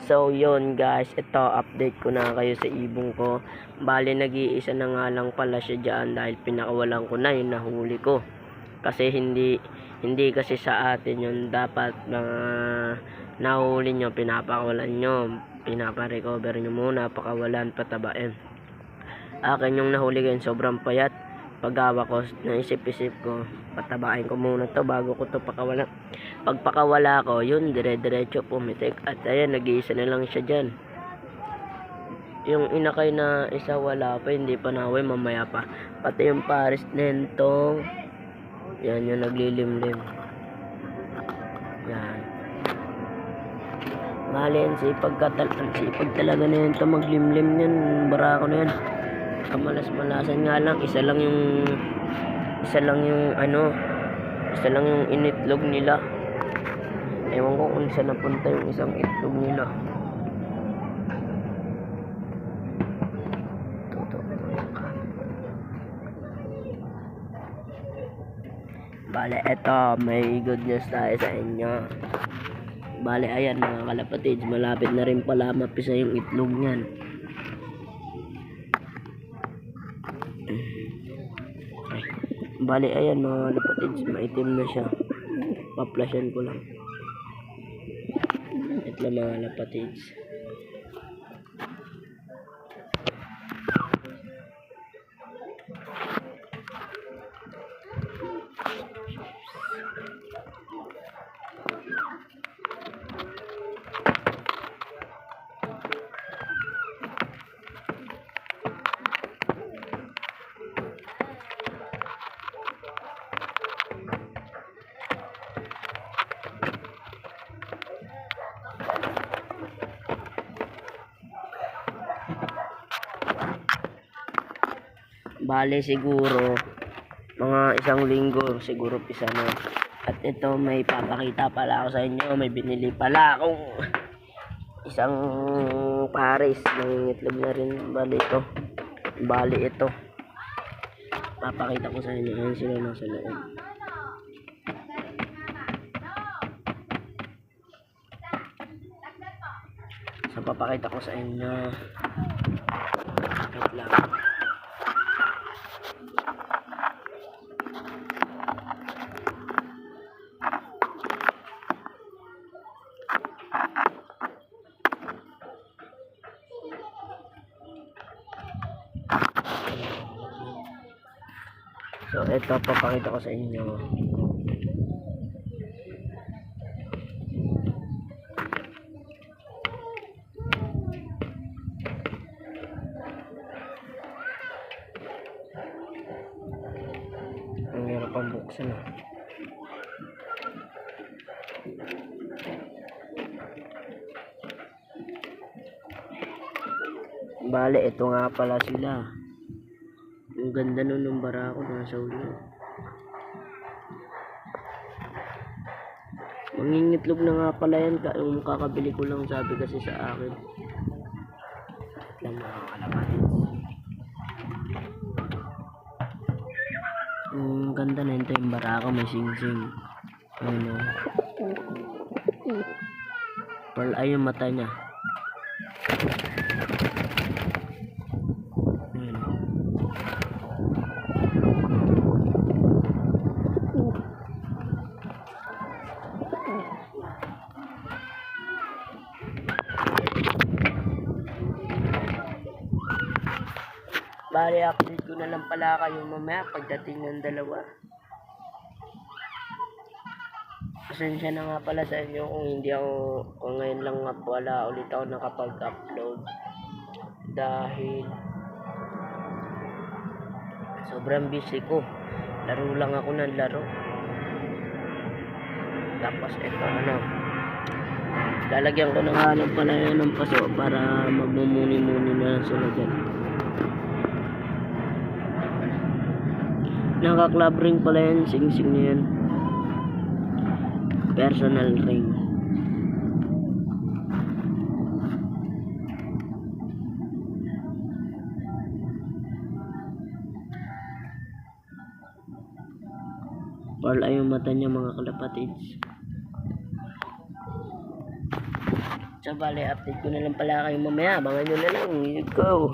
So yun guys, ito update ko na kayo sa ibong ko. Bali nag-iisa na nga lang pala siya dyan dahil pinakawalan ko na yung nahuli ko. Kasi hindi kasi sa atin yun, dapat nahuli nyo, pinapakawalan nyo, pinapa-recover nyo muna, pakawalan, patabain. Akin yung nahuli ko yun, sobrang payat. Paggawa ko, naisip-isip ko, patabain ko muna to bago ko to pakawalan. Pagpakawala ko, yun, dire-diretso pumitik. At ayan, nag-iisa na lang siya dyan. Yung inakay na isa wala pa, hindi pa nawe, mamaya pa. Pati yung pares nentong, yan yung naglilimlim. Yan. Mali yan, sipag talaga na yun to maglimlim yan, barako na yan. Kamalas-malasan nga lang, isa lang yung initlog nila. Ewan ko kung saan napunta yung isang itlog nila. Bale, eto, may good news tayo sa inyo. Bale, ayan mga kalapatids, malapit na rin pala mapisa yung itlog niyan. Bale, ayan mga kalapatids, maitim na siya. Paplasyan ko lang. Ito lang mga kalapatids. Bale siguro mga isang linggo siguro pisa na. At ito may papakita pala ako sa inyo, may binili pala akong isang pares ng itlog na rin. Bale ito papakita ko sa inyo. Ayan sila nasa loob. So papakita ko sa inyo. Wait lang. So ito papakita ko sa inyo. Ang hirap ang buksan. Bale, ito nga pala sila. Ang ganda nun ng barako, nasa ulo. Mangingitlog na nga pala yan, yung kakabili ko lang, sabi kasi sa akin. Lang mga kalapatids. Ang ganda na ito yung barako, may sing-sing. Ano? Pearl ay yung mata niya. Bali, update ko na lang pala kayo mamaya pagdating ng dalawa. Pasensya na nga pala sa inyo kung ngayon lang nga pala ulit ako nakapag-upload. Dahil sobrang busy ko. Laro lang ako ng laro. Tapos ito lalagyan ko na nga lang pala yan ng paso para magmumuni-muni na sila dyan. Naka-club ring pala yan, sing-sing na yan. Personal ring. Pearl ay yung mata niya mga kalapatids. So, bale, update ko na lang pala kayo mamaya. Abangan nyo na lang. Go!